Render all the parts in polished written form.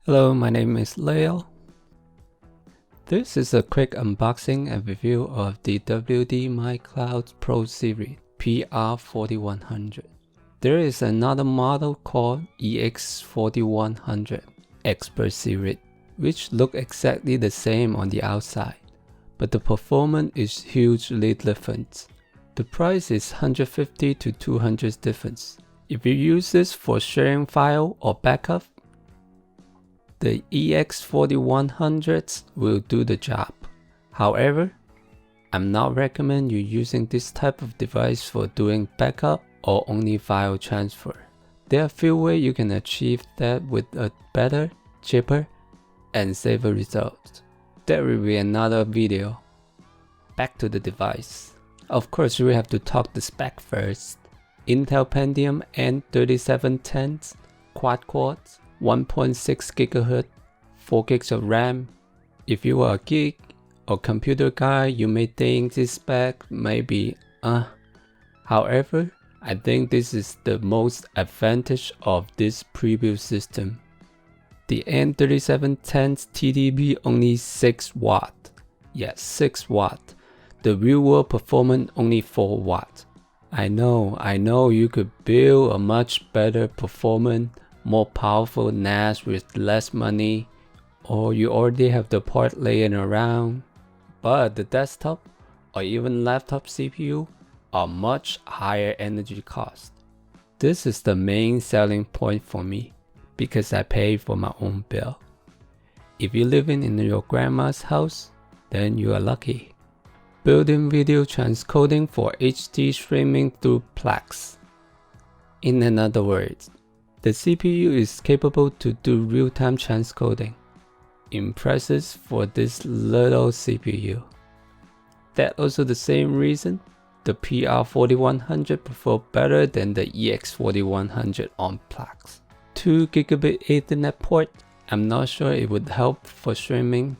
Hello, my name is Leo. This is a quick unboxing and review of the WD My Cloud Pro Series PR4100. There is another model called EX4100 Expert Series, which look exactly the same on the outside, but the performance is hugely different. The price is $150 to $200 difference. If you use this for sharing file or backup, the EX4100 will do the job. However, I'm not recommend you using this type of device for doing backup or only file transfer. There are few ways you can achieve that with a better, cheaper, and safer result. That will be another video. Back to the device. Of course, we have to talk the spec first. Intel Pentium N3710 quad core, 1.6 GHz, 4 gigs of RAM. If you are a geek or computer guy, you may think this spec may be However, I think this is the most advantage of this preview system. The N3710's TDP only 6 watt. Yes, 6 watt. The real world performance only 4 watt. I know you could build a much better performance, more powerful NAS with less money, or you already have the part laying around, but the desktop or even laptop CPU are much higher energy cost. This is the main selling point for me because I pay for my own bill. If you're living in your grandma's house, then you are lucky. Built-in video transcoding for HD streaming through Plex. In other words, the CPU is capable to do real-time transcoding. Impressive for this little CPU. That's also the same reason the PR4100 perform better than the EX4100 on Plex. 2 Gigabit Ethernet port. I'm not sure it would help for streaming,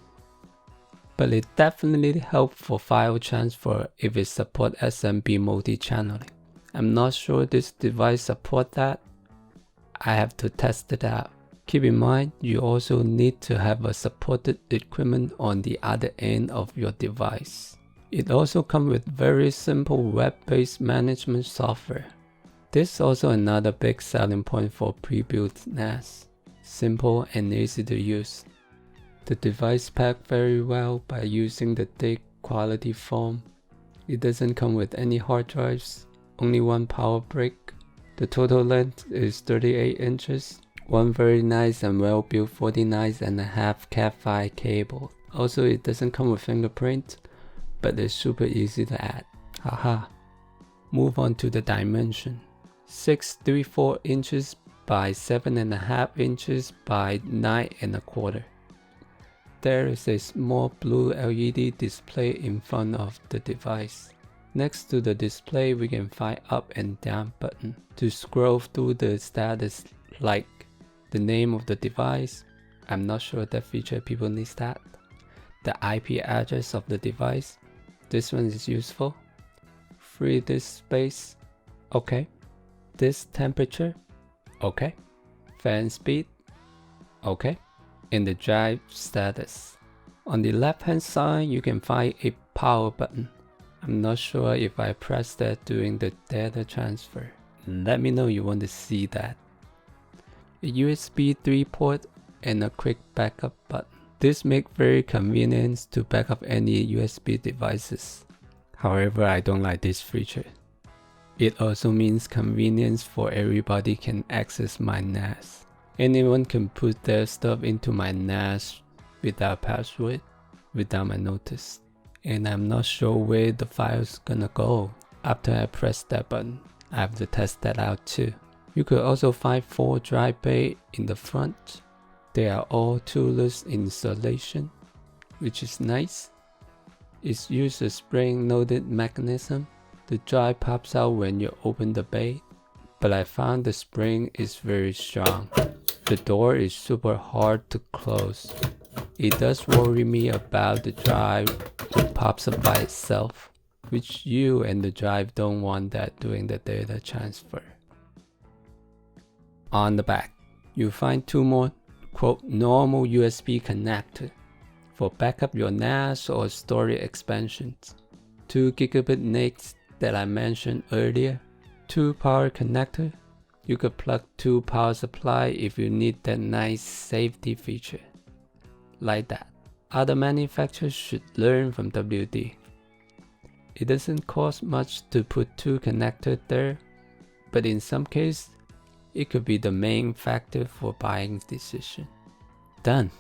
but it definitely helps for file transfer if it supports SMB multi-channeling. I'm not sure this device supports that. I have to test it out. Keep in mind, you also need to have a supported equipment on the other end of your device. It also comes with very simple web-based management software. This is also another big selling point for pre-built NAS. Simple and easy to use. The device packs very well by using the thick quality foam. It doesn't come with any hard drives, only one power brick. The total length is 38 inches, one very nice and well built 49.5 CAT5e cable. Also, it doesn't come with fingerprint, but it's super easy to add. Haha. Move on to the dimension. 6.34 inches by 7.5 inches by 9.25. There is a small blue LED display in front of the device. Next to the display, we can find up and down button to scroll through the status, like the name of the device. I'm not sure that feature people need that. The IP address of the device. This one is useful. Free disk space. Okay. Disk temperature. Okay. Fan speed. Okay. And the drive status. On the left hand side, you can find a power button. I'm not sure if I press that during the data transfer. Let me know you want to see that. A USB 3 port and a quick backup button. This makes very convenient to back up any USB devices. However, I don't like this feature. It also means convenience for everybody can access my NAS. Anyone can put their stuff into my NAS without password, without my notice. And I'm not sure where the file's gonna go after I press that button. I have to test that out too. You could also find 4 drive bay in the front. They are all toolless installation, which is nice. It uses a spring-loaded mechanism. The drive pops out when you open the bay, but I found the spring is very strong. The door is super hard to close. It does worry me about the drive that pops up by itself, which you and the drive don't want that during the data transfer. On the back, you'll find 2 more quote normal USB connector for backup your NAS or storage expansions, 2 gigabit NICs that I mentioned earlier, 2 power connector. You could plug 2 power supply if you need that nice safety feature. Like that. Other manufacturers should learn from WD. It doesn't cost much to put 2 connectors there, but in some cases, it could be the main factor for buying decision. Done.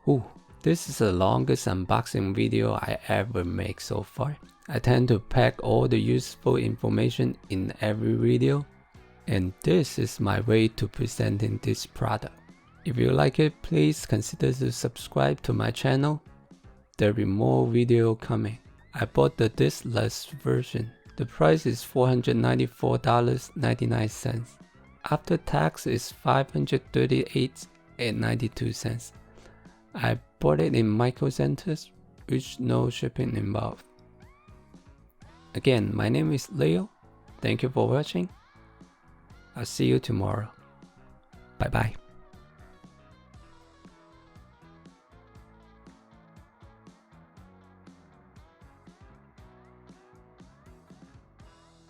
Ooh, this is the longest unboxing video I ever make so far. I tend to pack all the useful information in every video, and this is my way to presenting this product. If you like it, please consider to subscribe to my channel. There'll be more video coming. I bought the Diskless version. The price is $494.99. After tax is $538.92. I bought it in Micro Centers, with no shipping involved. Again, my name is Leo. Thank you for watching. I'll see you tomorrow. Bye bye.